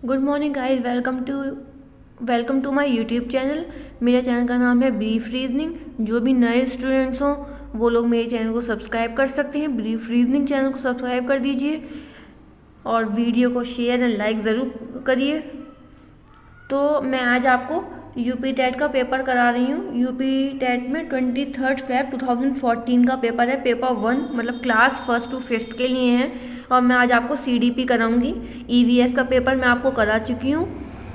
Good morning guys, welcome to my YouTube channel. मेरे channel का नाम है ब्रीफ रीजनिंग। जो भी नए स्टूडेंट्स हों वो लोग मेरे चैनल को सब्सक्राइब कर सकते हैं। ब्रीफ रीजनिंग चैनल को सब्सक्राइब कर दीजिए और वीडियो को शेयर एंड लाइक ज़रूर करिए। तो मैं आज आपको यूपी टेट का पेपर करा रही हूँ। यूपी टेट में 23 फेब 2014 का पेपर है। पेपर 1 मतलब क्लास 1 to 5 के लिए है। और मैं आज आपको CDP कराऊंगी। EVS का पेपर मैं आपको करा चुकी हूँ।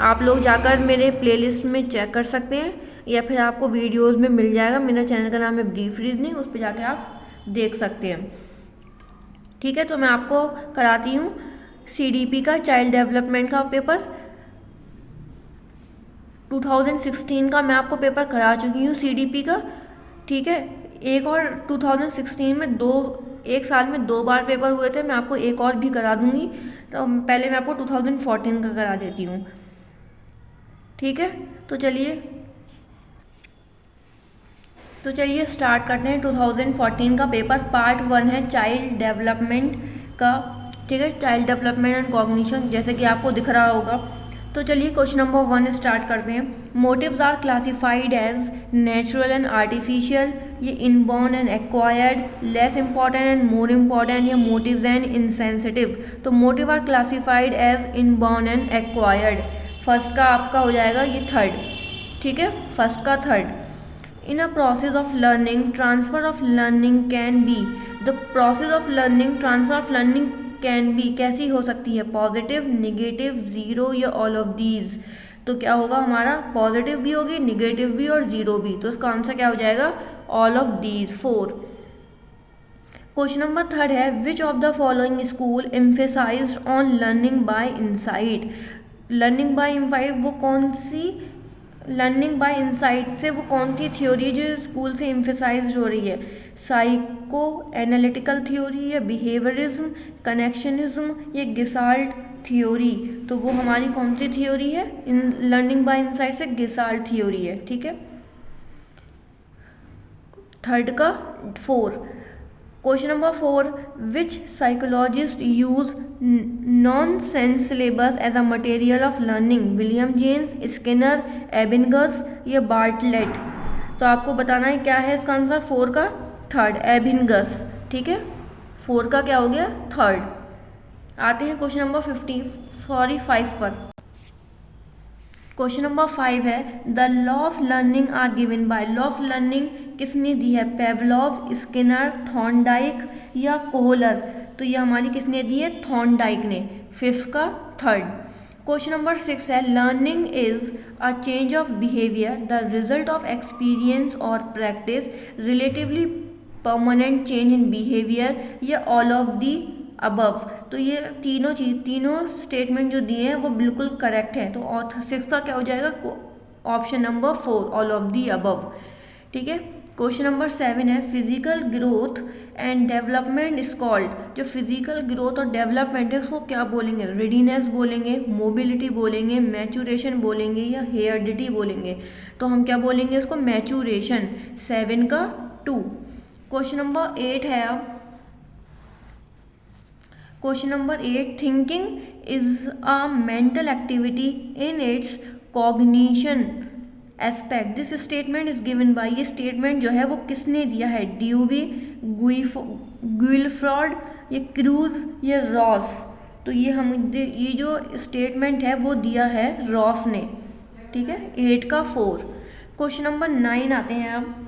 आप लोग जाकर मेरे प्लेलिस्ट में चेक कर सकते हैं या फिर आपको वीडियोस में मिल जाएगा। मेरा चैनल का नाम है ब्रीफ रीजनिंग, उस पर जाकर आप देख सकते हैं। ठीक है, तो मैं आपको कराती हूँ CDP का चाइल्ड डेवलपमेंट का पेपर। 2016 का मैं आपको पेपर करा चुकी हूँ CDP का। ठीक है, एक और 2016 में एक साल में 2 बार पेपर हुए थे। मैं आपको एक और भी करा दूंगी। तो पहले मैं आपको 2014 का करा देती हूँ। ठीक है, तो चलिए स्टार्ट करते हैं। 2014 का पेपर पार्ट 1 है चाइल्ड डेवलपमेंट का। ठीक है, चाइल्ड डेवलपमेंट एंड कॉग्निशन, जैसे कि आपको दिख रहा होगा। तो चलिए क्वेश्चन नंबर 1 स्टार्ट करते हैं। Motives are classified as natural and artificial, ये inborn and acquired, less important and more important, या मोटिव्स एंड इंसेंसिटिव। तो motive are classified as inborn and acquired. First का आपका हो जाएगा ये थर्ड। ठीक है, फर्स्ट का third. In a process of learning, transfer of learning can be, the process of learning, transfer of learning can be कैसी हो सकती है? पॉजिटिव, निगेटिव, ज़ीरो या ऑल ऑफ दीज। तो क्या होगा हमारा? पॉजिटिव भी होगी, निगेटिव भी और ज़ीरो भी। तो इसका आंसर क्या हो जाएगा? All of these 4। Question number 3 है which of the following school emphasised on learning by insight. Learning by insight वो कौन सी, लर्निंग बाय इंसाइट से वो कौन सी थ्योरी जो स्कूल से एम्फेसाइज हो रही है? साइको एनालिटिकल थ्योरी, या बिहेवियरिज्म, कनेक्शनिज्म, या गेस्टाल्ट थ्योरी। तो वो हमारी कौन सी थ्योरी है? इन लर्निंग बाय इंसाइट से गेस्टाल्ट थ्योरी है। ठीक है, थर्ड का 4। Question number 4 which psychologist use non sense syllabus as a material of learning? William James, Skinner, Ebbinghaus, या बार्टलेट। तो आपको बताना है क्या है इसका आंसर। 4 का थर्ड, एबिंगस। ठीक है, 4 का क्या हो गया? थर्ड। आते हैं क्वेश्चन नंबर 5 पर। क्वेश्चन नंबर 5 है the law of learning are given by. Law of learning किसने दी है? पेवलोव, स्किनर, थॉर्नडाइक, या कोहलर। तो ये हमारी किसने दी है? थॉर्नडाइक ने। 5 का थर्ड। क्वेश्चन नंबर 6 है learning is a change of behaviour, the result of experience और practice, relatively permanent change in behaviour, या ऑल ऑफ दी अबव। तो ये तीनों स्टेटमेंट जो दिए हैं वो बिल्कुल करेक्ट हैं। तो 6 का क्या हो जाएगा? Option number 4, all of the above. ठीक है, क्वेश्चन नंबर 7 है physical growth and development is called. जो फिजिकल ग्रोथ और डेवलपमेंट है उसको क्या बोलेंगे? रेडीनेस बोलेंगे, मोबिलिटी बोलेंगे, मैचुरेशन बोलेंगे, या हेरिडिटी बोलेंगे। तो हम क्या बोलेंगे इसको? मैचुरेशन। 7 का 2। क्वेश्चन नंबर 8 है अब। Question number 8 thinking is a mental activity in its cognition aspect, this statement is given by. ये स्टेटमेंट जो है वो किसने दिया है? ड्यूवी, गुइलफ्रॉड, या क्रूज, या रॉस। तो ये जो स्टेटमेंट है वो दिया है रॉस ने। ठीक है, 8 का 4। क्वेश्चन नंबर 9 आते हैं अब।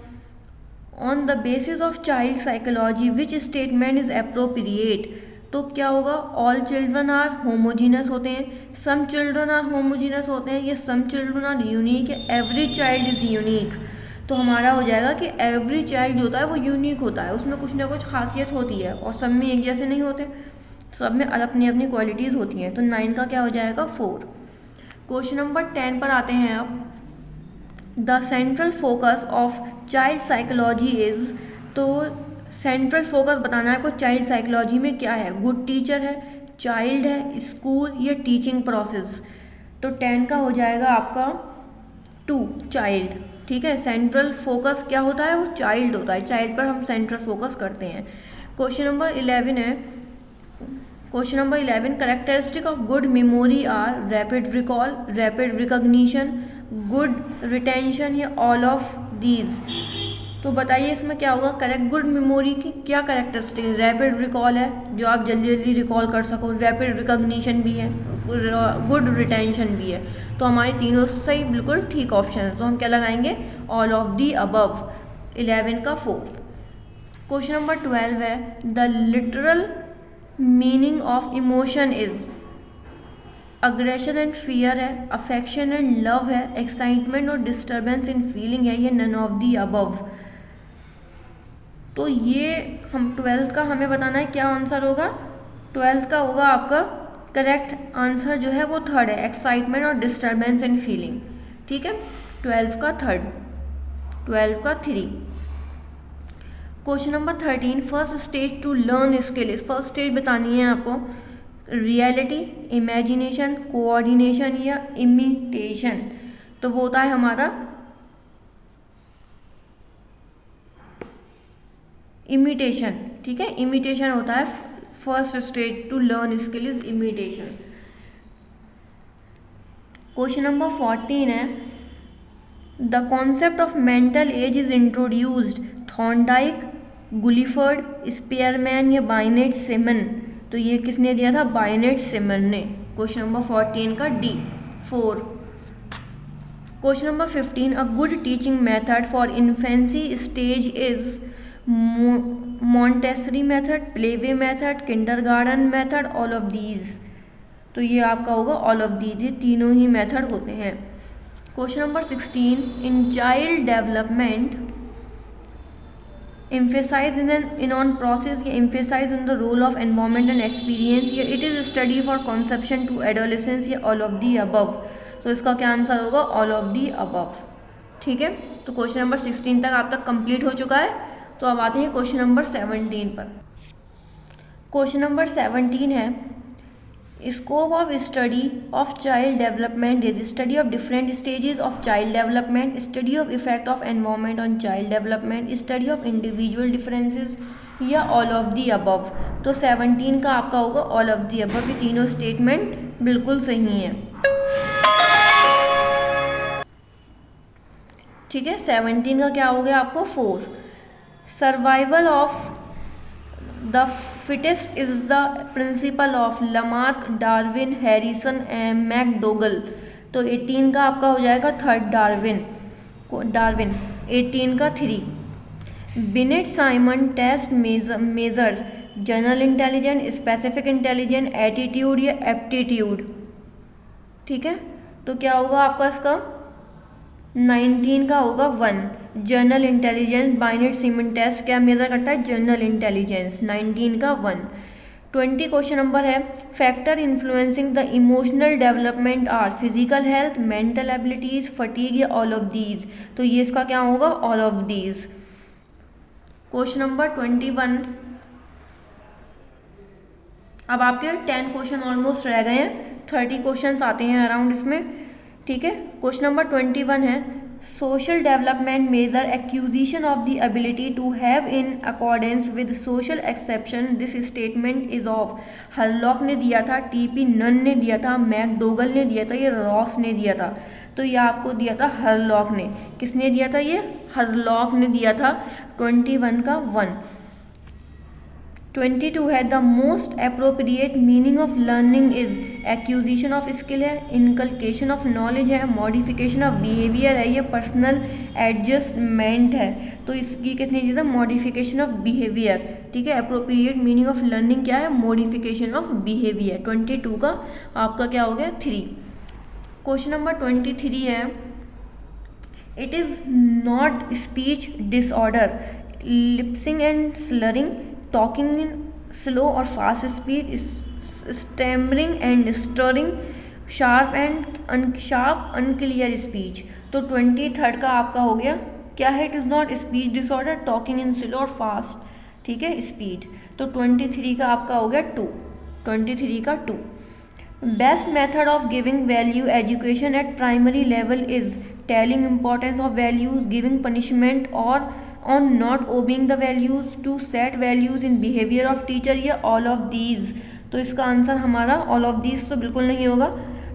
On the basis of child psychology which statement is appropriate. तो क्या होगा? ऑल चिल्ड्रन आर होमोजीनस होते हैं, सम चिल्ड्रन आर होमोजीनस होते हैं, या सम चिल्ड्रन आर यूनिक, या एवरी चाइल्ड इज़ यूनिक। तो हमारा हो जाएगा कि एवरी चाइल्ड जो होता है वो यूनिक होता है, उसमें कुछ ना कुछ खासियत होती है, और सब में एक जैसे नहीं होते, सब में अपनी अपनी क्वालिटीज़ होती हैं। तो 9 का क्या हो जाएगा? 4। क्वेश्चन नंबर 10 पर आते हैं अब। The central focus of child psychology is. तो सेंट्रल फोकस बताना है आपको चाइल्ड साइकोलॉजी में क्या है? गुड टीचर है, चाइल्ड है, स्कूल, या टीचिंग प्रोसेस। तो 10 का हो जाएगा आपका 2, चाइल्ड। ठीक है, सेंट्रल फोकस क्या होता है? वो चाइल्ड होता है, चाइल्ड पर हम सेंट्रल फोकस करते हैं। क्वेश्चन नंबर 11 है question number 11, characteristic of good memory are rapid recall, rapid recognition, good retention या ऑल ऑफ दीज। तो बताइए इसमें क्या होगा। करेक्ट गुड मेमोरी की क्या करेक्टरिस्टिक है? रैपिड रिकॉल है, जो आप जल्दी जल्दी रिकॉल कर सको, रैपिड रिकॉग्निशन भी है, गुड रिटेंशन भी है। तो हमारी तीनों सही बिल्कुल ठीक ऑप्शन है। तो हम क्या लगाएंगे? ऑल ऑफ दी अबव, 11 का 4। क्वेश्चन नंबर 12 है, the literal meaning of emotion is, aggression and fear है, अफेक्शन एंड लव है, एक्साइटमेंट और डिस्टर्बेंस इन फीलिंग है, ये नन ऑफ दी अबव। तो ये हम 12th का हमें बताना है क्या आंसर होगा। 12th का होगा आपका करेक्ट आंसर जो है वो 3rd है, एक्साइटमेंट और डिस्टर्बेंस इन फीलिंग। ठीक है, 12th का 3rd, 12th का 3। Question number 13, first stage to learn skill. First stage बतानी है आपको, रियलिटी, इमेजिनेशन, कोऑर्डिनेशन या इमिटेशन। तो वो होता है हमारा इमिटेशन। ठीक है, इमिटेशन होता है first stage to learn skill is imitation. Question number 14 है, the concept of mental age is introduced, Thorndike, Guilford, Spearman या बाइनेट सिमन। तो ये किसने दिया था? बाइनेट सिमन ने। क्वेश्चन नंबर 14 का D 4। Question number 15, a good teaching method for infancy stage is Montessori method, playway method, kindergarten method, all of these. तो ये आपका होगा ऑल ऑफ दीज, ये तीनों ही मेथड होते हैं। Question number 16, in child development emphasize in on process या emphasize on the role of environment and experience या it is study for conception to adolescence या all of the above। तो इसका क्या आंसर होगा? all of the above। ठीक है, तो क्वेश्चन नंबर 16 तक आप तक कंप्लीट हो चुका है। तो अब आते हैं क्वेश्चन नंबर 17 पर। क्वेश्चन नंबर 17 है, scope of study of child development is study of different stages of child development, study of effect of environment on child development, study of individual differences या ऑल ऑफ दी अबव। तो 17 का आपका होगा all of the above. ये तीनों statement बिल्कुल सही हैं। ठीक है, 17 का क्या हो गया आपको? 4। Survival of the fittest is the principle of Lamarck, Darwin, Harrison and McDougall. तो 18 का आपका हो जाएगा 3rd डार्विन। 18 का 3। Binet Simon test measures general intelligence, specific intelligence, attitude या एप्टीट्यूड। ठीक है, तो क्या होगा आपका इसका? 19 का होगा 1, general intelligence. Binet Simon test क्या मेजर करता है? General intelligence. 19 का 1। 20 क्वेश्चन नंबर है, factor influencing the emotional development are physical health, mental abilities, fatigue या ऑल ऑफ दीज। तो ये इसका क्या होगा? All of these. Question number 21, अब आपके 10 क्वेश्चन ऑलमोस्ट रह गए हैं, 30 क्वेश्चन आते हैं अराउंड इसमें। ठीक है, क्वेश्चन नंबर 21 है, social development measure acquisition of the ability to have in accordance with social exception, this statement is of. Hurlock ने दिया था, टीपी नन ने दिया था, मैकडोगल ने दिया था, ये रॉस ने दिया था। तो ये आपको दिया था हरलॉक ने। किसने दिया था? ये हरलॉक ने दिया था। 21 का 1। 22 है, the most appropriate meaning of learning is acquisition of skill है, इनकलकेशन ऑफ नॉलेज है, मॉडिफिकेशन ऑफ बिहेवियर है, ये पर्सनल एडजस्टमेंट है। तो इसकी किसने दिया था? Modification of behaviour. ठीक है, अप्रोप्रिएट मीनिंग ऑफ लर्निंग क्या है? Modification of behaviour. 22 का आपका क्या हो गया? 3। क्वेश्चन नंबर 23 है, it is not speech disorder, lisping and slurring, talking in slow और fast speed, stammering and stuttering, sharp unclear speech. तो 23rd का आपका हो गया क्या है? It is not speech disorder, talking in slow और फास्ट। ठीक है, स्पीड। तो 23 का आपका हो गया 2। 23 का 2। Best method of giving value education at primary level is telling importance of values, giving punishment और on not obeying the values, to set values in behavior of teacher या all of these। तो इसका answer हमारा all of these तो बिल्कुल नहीं होगा।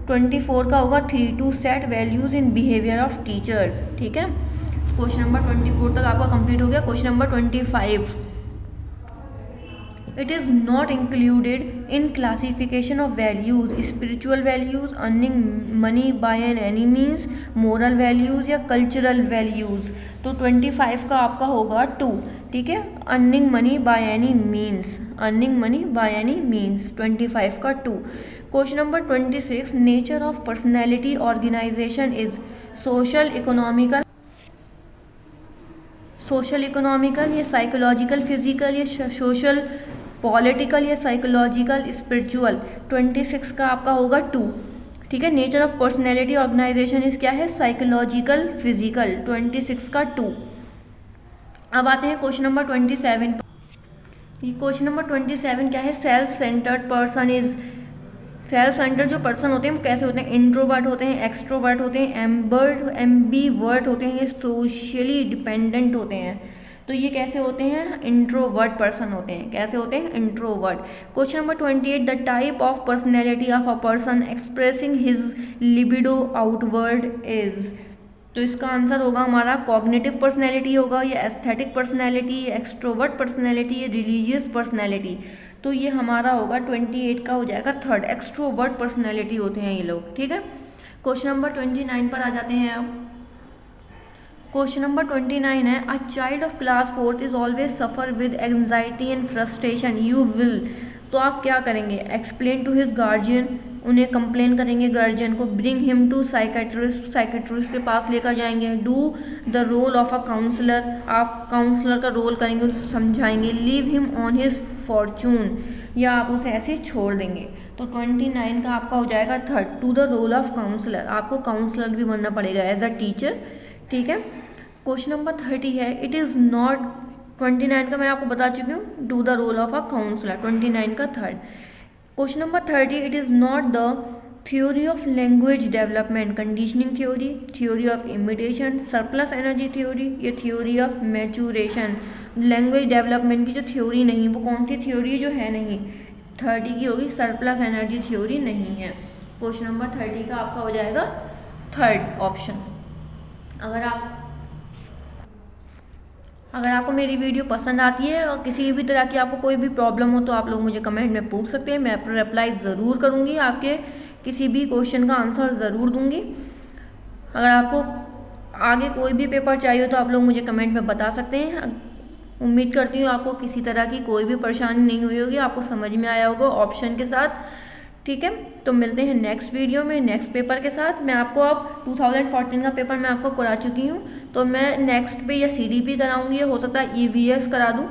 24 का होगा 3 to set values in behaviour of teachers. ठीक है, क्वेश्चन नंबर 24 तक आपका कंप्लीट हो गया। Question number 25, it is not included in classification of values, spiritual values, earning money by an any means, moral values या कल्चरल वैल्यूज़। तो 25 का आपका होगा 2। ठीक है, earning money by any means, earning money by any means 25 का 2। Question number 26, nature of personality organization is social economical, social economical या psychological, physical या सोशल, पॉलिटिकल या साइकोलॉजिकल, स्पिरिचुअल। 26 का आपका होगा 2। ठीक है, नेचर ऑफ पर्सनैलिटी ऑर्गेनाइजेशन इस क्या है, साइकोलॉजिकल, फिजिकल। 26 का 2। अब आते हैं क्वेश्चन नंबर 27। क्वेश्चन नंबर 27 क्या है, self centred person is, self centred जो पर्सन होते हैं वो कैसे होते हैं, इंट्रोवर्ट होते हैं, एक्सट्रोवर्ट होते हैं, एम्बीवर्ट होते हैं, ये सोशली डिपेंडेंट होते हैं। तो ये कैसे होते हैं, इंट्रोवर्ट पर्सन होते हैं। कैसे होते हैं, introvert. Question number 28, the type of personality of a person expressing his libido outward is. तो इसका आंसर होगा हमारा कॉग्निटिव पर्सनैलिटी होगा, या एस्थेटिक पर्सनैलिटी, या एक्सट्रोवर्ट पर्सनैलिटी, या रिलीजियस पर्सनैलिटी। तो ये हमारा होगा 28 का हो जाएगा 3rd, एक्सट्रोवर्ट पर्सनैलिटी होते हैं ये लोग। ठीक है, क्वेश्चन नंबर 29 पर आ जाते हैं आप। क्वेश्चन नंबर 29 है, a child of class 4th is always suffer with anxiety and frustration, you will. तो आप क्या करेंगे, एक्सप्लेन टू हिज गार्जियन, उन्हें कंप्लेन करेंगे गार्जियन को, bring him to psychiatrist, psychiatrist के पास लेकर जाएंगे, do the role of a counsellor, आप काउंसलर का रोल करेंगे, उसे समझाएंगे, leave him on his fortune, या आप उसे ऐसे छोड़ देंगे। तो 29 का आपका हो जाएगा 3rd, to the role of counsellor, आपको काउंसलर भी बनना पड़ेगा एज अ टीचर। ठीक है, क्वेश्चन नंबर 30 है, इट इज़ नॉट, 29 का मैं आपको बता चुकी हूँ, do the role of a counsellor, 29 का 3rd। Question number 30, it is not the theory of language development, conditioning theory, theory of imitation, surplus energy theory, या theory of maturation. Language development की जो थ्योरी नहीं, वो कौन सी theory जो है नहीं, 30 की होगी, सरप्लस एनर्जी थ्योरी नहीं है। क्वेश्चन नंबर 30 का आपका हो जाएगा 3rd ऑप्शन। अगर आपको मेरी वीडियो पसंद आती है और किसी भी तरह की आपको कोई भी प्रॉब्लम हो तो आप लोग मुझे कमेंट में पूछ सकते हैं, मैं रिप्लाई ज़रूर करूँगी, आपके किसी भी क्वेश्चन का आंसर ज़रूर दूँगी। अगर आपको आगे कोई भी पेपर चाहिए हो तो आप लोग मुझे कमेंट में बता सकते हैं। उम्मीद करती हूँ आपको किसी तरह की कोई भी परेशानी नहीं हुई होगी, आपको समझ में आया होगा ऑप्शन के साथ। ठीक है, तो मिलते हैं नेक्स्ट वीडियो में नेक्स्ट पेपर के साथ। मैं आपको अब 2014 का पेपर मैं आपको करा चुकी हूँ, तो मैं नेक्स्ट पे या CDP कराऊंगी, हो सकता है EVS करा दूँ।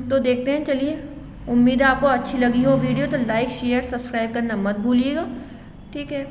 तो देखते हैं, चलिए, उम्मीद है आपको अच्छी लगी हो वीडियो, तो लाइक शेयर सब्सक्राइब करना मत भूलिएगा। ठीक है।